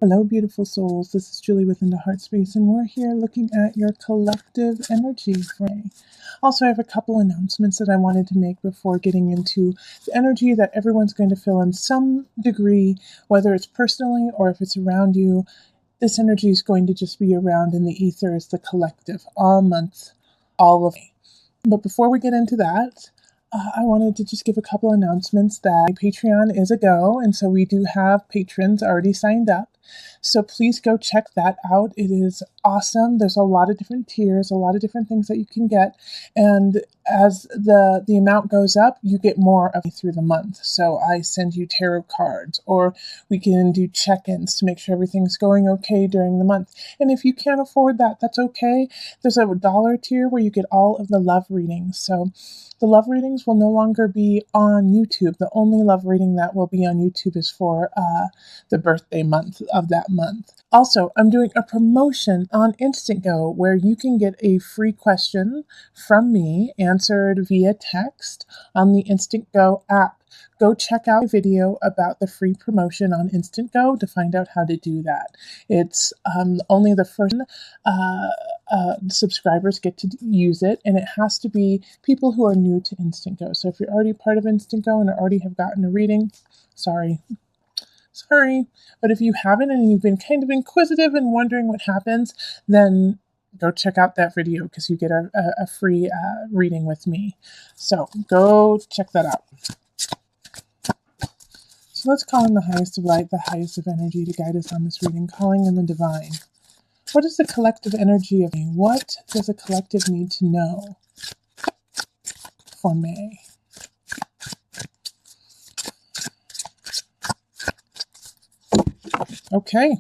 Hello, beautiful souls. This is Julie within the Heart Space, and we're here looking at your collective energy for May. Also, I have a couple announcements that I wanted to make before getting into the energy that everyone's going to feel in some degree, whether it's personally or if it's around you. This energy is going to just be around in the ether as the collective all month, all of May. But before we get into that, I wanted to just give a couple announcements that Patreon is a go, and so we do have patrons already signed up. So please go check that out. It is awesome. There's a lot of different tiers, a lot of different things that you can get. And as the amount goes up, you get more of it through the month. So I send you tarot cards, or we can do check-ins to make sure everything's going okay during the month. And if you can't afford that, that's okay. There's a $1 tier where you get all of the love readings. So the love readings will no longer be on YouTube. The only love reading that will be on YouTube is for the birthday month of that month. Also, I'm doing a promotion on Instant Go where you can get a free question from me answered via text on the Instant Go app. Go check out a video about the free promotion on Instant Go to find out how to do that. It's only the first subscribers get to use it, and it has to be people who are new to Instant Go. So if you're already part of Instant Go and already have gotten a reading, sorry. But if you haven't and you've been kind of inquisitive and wondering what happens, then go check out that video because you get a free reading with me. So go check that out. So let's call in the highest of light, the highest of energy to guide us on this reading, calling in the divine. What is the collective energy of May? What does a collective need to know for May? Okay,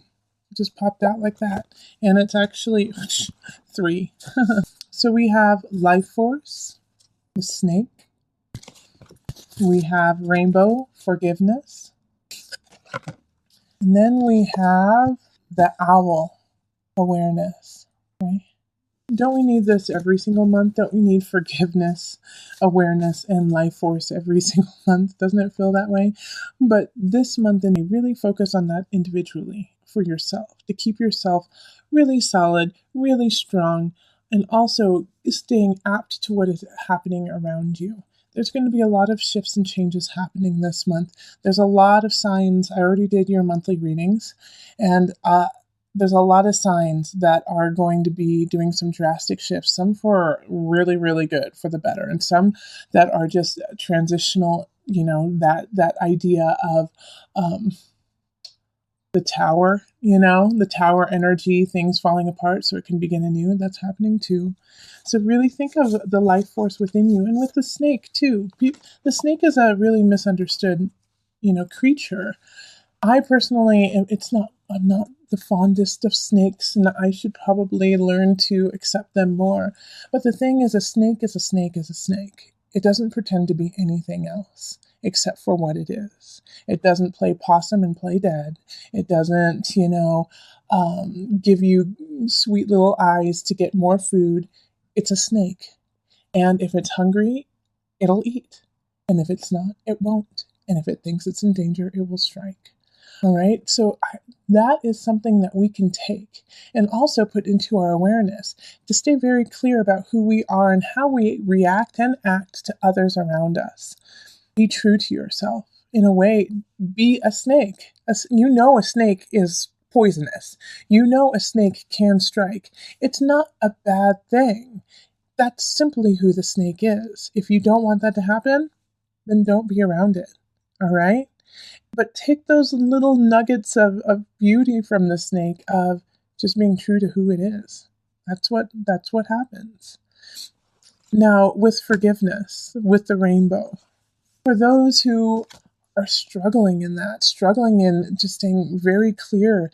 it just popped out like that. And it's actually 3. So we have life force, the snake. We have rainbow, forgiveness. And then we have the owl, awareness. Okay. Don't we need this every single month? Don't we need forgiveness, awareness, and life force every single month? Doesn't it feel that way? But this month, then you really focus on that individually for yourself, to keep yourself really solid, really strong, and also staying apt to what is happening around you. There's going to be a lot of shifts and changes happening this month. There's a lot of signs. I already did your monthly readings, and there's a lot of signs that are going to be doing some drastic shifts, some for really, really good, for the better, and some that are just transitional, that idea of the tower, the tower energy, things falling apart so it can begin anew. That's happening too. So really think of the life force within you, and with the snake too. The snake is a really misunderstood, creature. I personally, I'm not the fondest of snakes, and I should probably learn to accept them more. But the thing is, a snake is a snake is a snake. It doesn't pretend to be anything else except for what it is. It doesn't play possum and play dead. It doesn't, give you sweet little eyes to get more food. It's a snake. And if it's hungry, it'll eat. And if it's not, it won't. And if it thinks it's in danger, it will strike. All right, so that is something that we can take and also put into our awareness to stay very clear about who we are and how we react and act to others around us. Be true to yourself. In a way, be a snake. A snake is poisonous. A snake can strike. It's not a bad thing. That's simply who the snake is. If you don't want that to happen, then don't be around it. All right? But take those little nuggets of beauty from the snake of just being true to who it is. That's what happens. Now, with forgiveness, with the rainbow, for those who are struggling in just staying very clear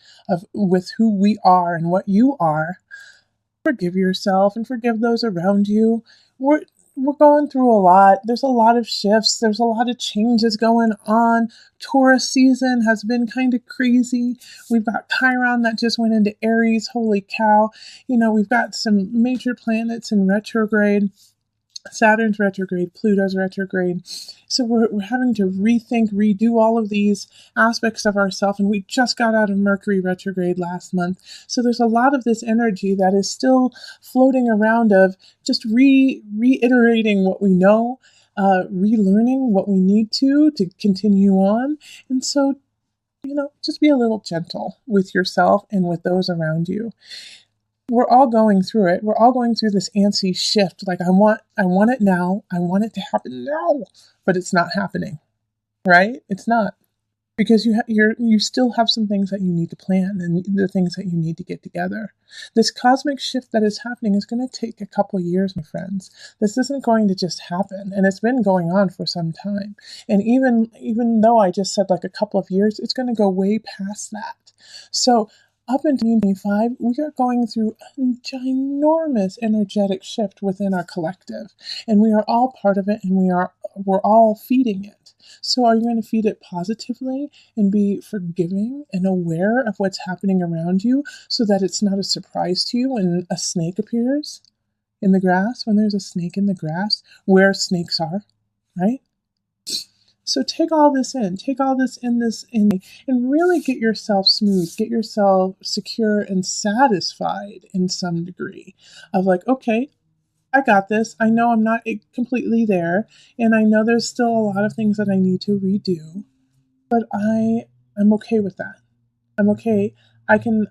with who we are and what you are, forgive yourself and forgive those around you. We're going through a lot. There's a lot of shifts. There's a lot of changes going on. Taurus season has been kind of crazy. We've got Chiron that just went into Aries. Holy cow. We've got some major planets in retrograde. Saturn's retrograde, Pluto's retrograde. So we're having to rethink, redo all of these aspects of ourselves. And we just got out of Mercury retrograde last month. So there's a lot of this energy that is still floating around of just reiterating what we know, relearning what we need to continue on. And so, just be a little gentle with yourself and with those around you. We're all going through it. We're all going through this antsy shift. Like, I want it now. I want it to happen now, but it's not happening, right? It's not, because you still have some things that you need to plan and the things that you need to get together. This cosmic shift that is happening is going to take a couple years, my friends. This isn't going to just happen, and it's been going on for some time. And even though I just said like a couple of years, it's going to go way past that. So up in 2025, we are going through a ginormous energetic shift within our collective, and we are all part of it, and we're all feeding it. So are you going to feed it positively and be forgiving and aware of what's happening around you so that it's not a surprise to you when a snake appears in the grass, when there's a snake in the grass, where snakes are, right? So take all this in, and really get yourself smooth, get yourself secure and satisfied in some degree of like, okay, I got this. I know I'm not completely there, and I know there's still a lot of things that I need to redo, but I'm okay with that. I'm okay. I can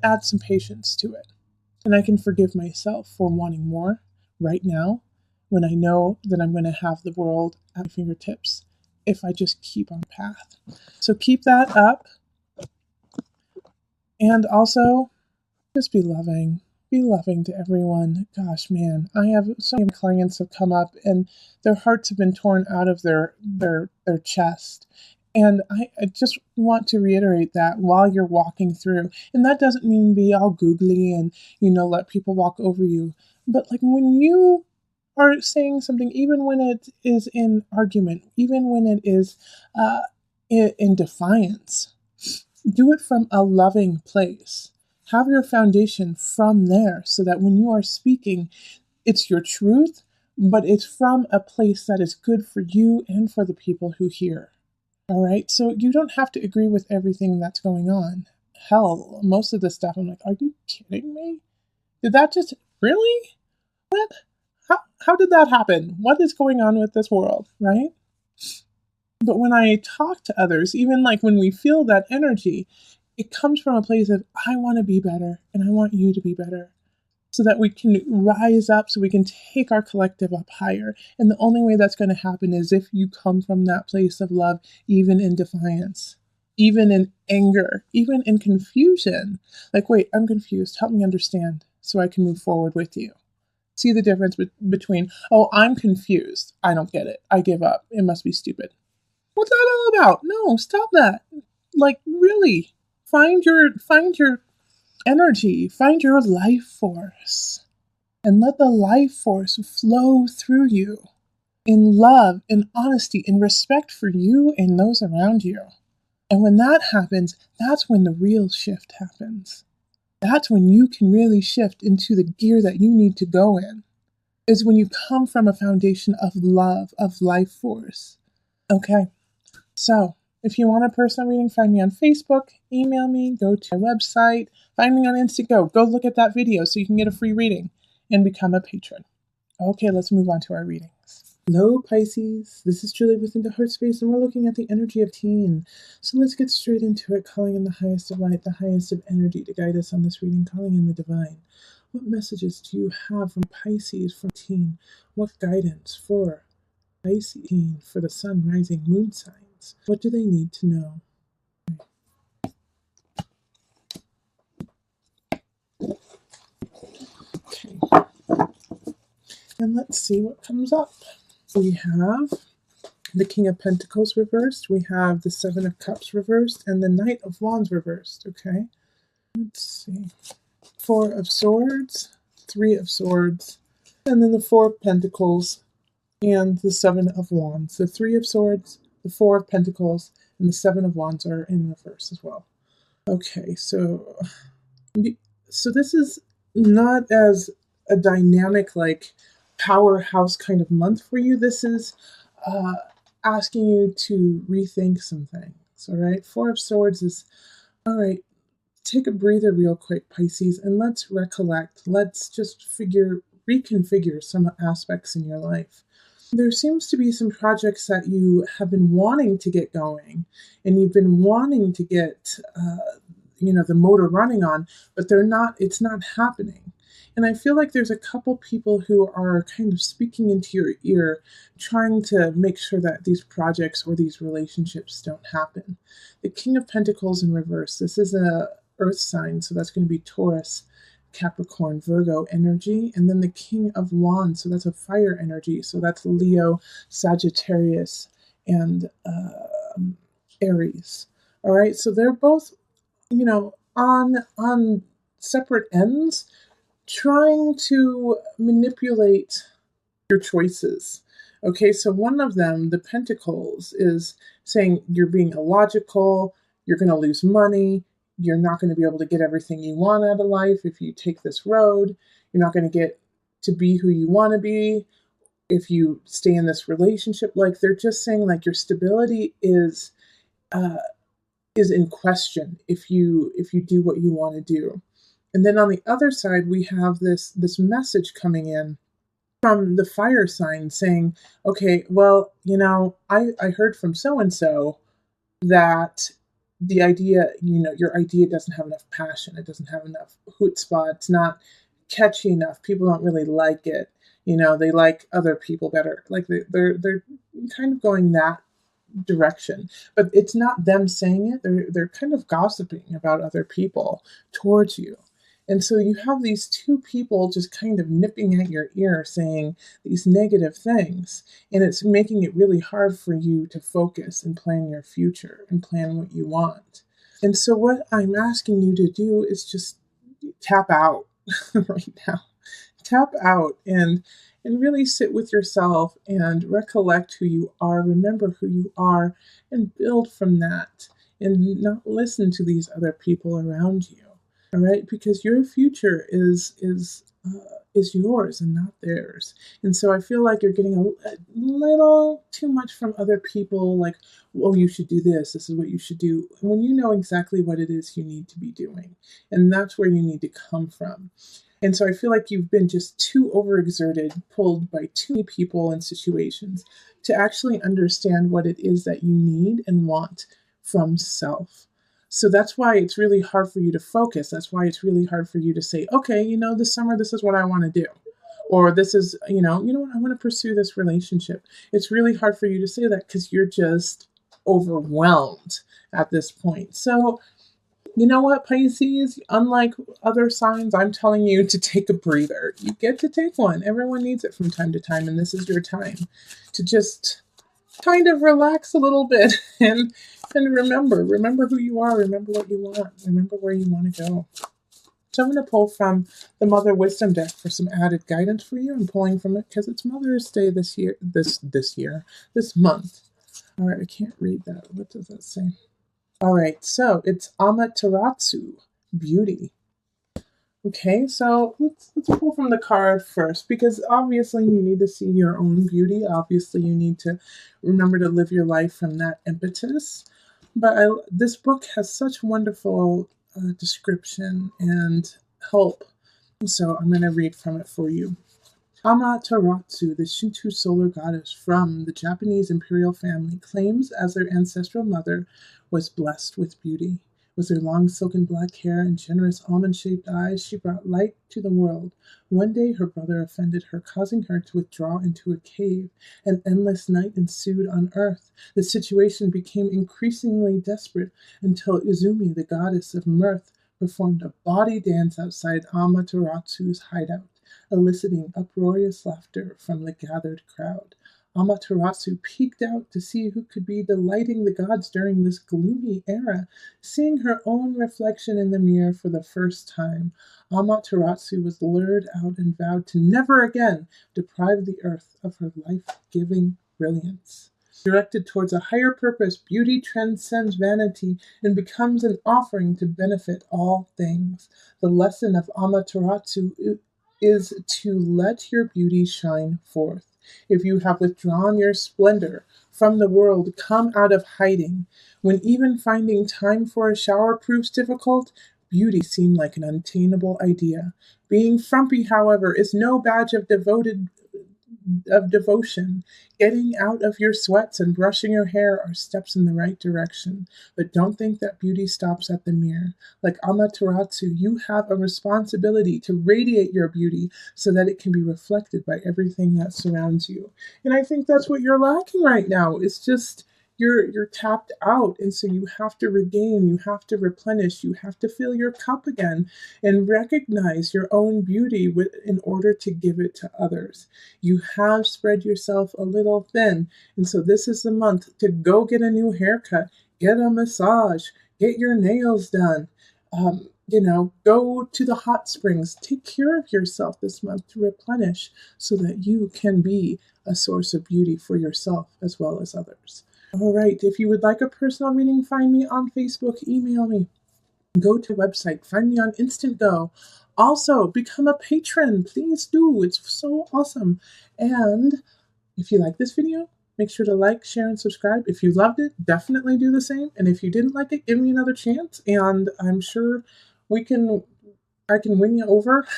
add some patience to it, and I can forgive myself for wanting more right now, when I know that I'm going to have the world at my fingertips if I just keep on path. So keep that up. And also, just be loving. Be loving to everyone. Gosh, man, I have so many clients have come up and their hearts have been torn out of their chest. And I just want to reiterate that while you're walking through. And that doesn't mean be all googly and, let people walk over you. But like when you are saying something, even when it is in argument, even when it is in defiance, do it from a loving place. Have your foundation from there so that when you are speaking, it's your truth, but it's from a place that is good for you and for the people who hear. All right? So you don't have to agree with everything that's going on. Hell, most of the stuff, I'm like, are you kidding me? Did that just, really? What? How did that happen? What is going on with this world, right? But when I talk to others, even like when we feel that energy, it comes from a place of, I want to be better, and I want you to be better, so that we can rise up, so we can take our collective up higher. And the only way that's going to happen is if you come from that place of love, even in defiance, even in anger, even in confusion. Like, wait, I'm confused. Help me understand so I can move forward with you. See the difference between, oh, I'm confused. I don't get it. I give up. It must be stupid. What's that all about? No, stop that. Like, really, find your energy, find your life force, and let the life force flow through you in love, in honesty, in respect for you and those around you. And when that happens, that's when the real shift happens. That's when you can really shift into the gear that you need to go in, is when you come from a foundation of love, of life force. Okay, so if you want a personal reading, find me on Facebook, email me, go to my website, find me on Instagram, go look at that video so you can get a free reading and become a patron. Okay, let's move on to our readings. Hello, Pisces. This is Julie within the Heart Space, and we're looking at the energy of teen. So let's get straight into it, calling in the highest of light, the highest of energy to guide us on this reading, calling in the divine. What messages do you have from Pisces, from teen? What guidance for Pisces teen, for the sun, rising, moon signs? What do they need to know? Okay. And let's see what comes up. We have the King of Pentacles reversed. We have the Seven of Cups reversed and the Knight of Wands reversed. Okay. Let's see. Four of Swords, Three of Swords, and then the Four of Pentacles and the Seven of Wands. The Three of Swords, the Four of Pentacles, and the Seven of Wands are in reverse as well. Okay, so this is not as a dynamic, like, powerhouse kind of month for you. This is asking you to rethink some things. All right. Four of Swords is, all right, take a breather real quick, Pisces, and let's recollect. Let's just reconfigure some aspects in your life. There seems to be some projects that you have been wanting to get going, and you've been wanting to get, the motor running on, but it's not happening. And I feel like there's a couple people who are kind of speaking into your ear, trying to make sure that these projects or these relationships don't happen. The King of Pentacles in reverse. This is a earth sign, so that's going to be Taurus, Capricorn, Virgo energy. And then the King of Wands, so that's a fire energy. So that's Leo, Sagittarius, and Aries. All right, so they're both, on separate ends, trying to manipulate your choices. Okay, so one of them, the Pentacles, is saying you're being illogical, you're going to lose money, you're not going to be able to get everything you want out of life if you take this road, you're not going to get to be who you want to be if you stay in this relationship. Like, they're just saying, like, your stability is in question if you do what you want to do. And then on the other side, we have this message coming in from the fire sign saying, okay, well, I heard from so-and-so that the idea, your idea doesn't have enough passion. It doesn't have enough chutzpah. It's not catchy enough. People don't really like it. They like other people better. Like they're kind of going that direction, but it's not them saying it. They're kind of gossiping about other people towards you. And so you have these two people just kind of nipping at your ear saying these negative things, and it's making it really hard for you to focus and plan your future and plan what you want. And so what I'm asking you to do is just tap out right now. Tap out and really sit with yourself and recollect who you are, remember who you are, and build from that, and not listen to these other people around you. All right, because your future is yours and not theirs. And so I feel like you're getting a little too much from other people, like, oh, you should do this. This is what you should do. When you know exactly what it is you need to be doing, and that's where you need to come from. And so I feel like you've been just too overexerted, pulled by too many people and situations to actually understand what it is that you need and want from self. So that's why it's really hard for you to focus. That's why it's really hard for you to say, okay, this summer, this is what I want to do. Or this is, I want to pursue this relationship. It's really hard for you to say that because you're just overwhelmed at this point. So, you know what, Pisces? Unlike other signs, I'm telling you to take a breather. You get to take one. Everyone needs it from time to time, and this is your time to just kind of relax a little bit and remember who you are, remember what you want, remember where you want to go. So I'm going to pull from the Mother Wisdom deck for some added guidance for you. I'm pulling from it because it's Mother's Day this month. All right, I can't read that. What does that say? All right, so it's Amaterasu, beauty. Okay, so let's pull from the card first, because obviously you need to see your own beauty. Obviously you need to remember to live your life from that impetus. But this book has such wonderful description and help. So I'm going to read from it for you. Amaterasu, the Shinto solar goddess from the Japanese imperial family, claims as their ancestral mother was blessed with beauty. With her long silken black hair and generous almond-shaped eyes, she brought light to the world. One day her brother offended her, causing her to withdraw into a cave. An endless night ensued on Earth. The situation became increasingly desperate until Izumi, the goddess of mirth, performed a body dance outside Amaterasu's hideout, eliciting uproarious laughter from the gathered crowd. Amaterasu peeked out to see who could be delighting the gods during this gloomy era. Seeing her own reflection in the mirror for the first time, Amaterasu was lured out and vowed to never again deprive the earth of her life-giving brilliance. Directed towards a higher purpose, beauty transcends vanity and becomes an offering to benefit all things. The lesson of Amaterasu is to let your beauty shine forth. If you have withdrawn your splendor from the world, come out of hiding. When even finding time for a shower proves difficult, beauty seemed like an unattainable idea. Being frumpy, however, is no badge of devotion. Getting out of your sweats and brushing your hair are steps in the right direction. But don't think that beauty stops at the mirror. Like Amaterasu, you have a responsibility to radiate your beauty so that it can be reflected by everything that surrounds you. And I think that's what you're lacking right now. It's just you're tapped out, and so you have to regain, you have to replenish, you have to fill your cup again and recognize your own beauty in order to give it to others. You have spread yourself a little thin, and so this is the month to go get a new haircut, get a massage, get your nails done. Go to the hot springs. Take care of yourself this month to replenish so that you can be a source of beauty for yourself as well as others. All right, if you would like a personal reading, find me on Facebook, email me, go to the website, find me on Instant Go. Also, become a patron. Please do. It's so awesome. And if you like this video, make sure to like, share, and subscribe. If you loved it, definitely do the same. And if you didn't like it, give me another chance. And I'm sure I can win you over.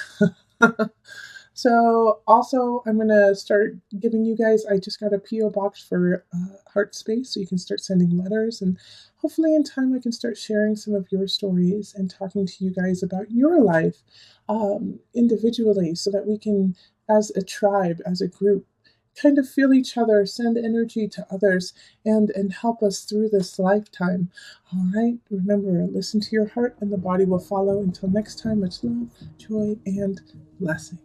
So also, I'm going to start giving you guys, I just got a P.O. box for Heart Space, so you can start sending letters. And hopefully in time, I can start sharing some of your stories and talking to you guys about your life individually so that we can, as a tribe, as a group, kind of feel each other, send energy to others, and help us through this lifetime. All right, remember, listen to your heart and the body will follow. Until next time, much love, joy, and blessing.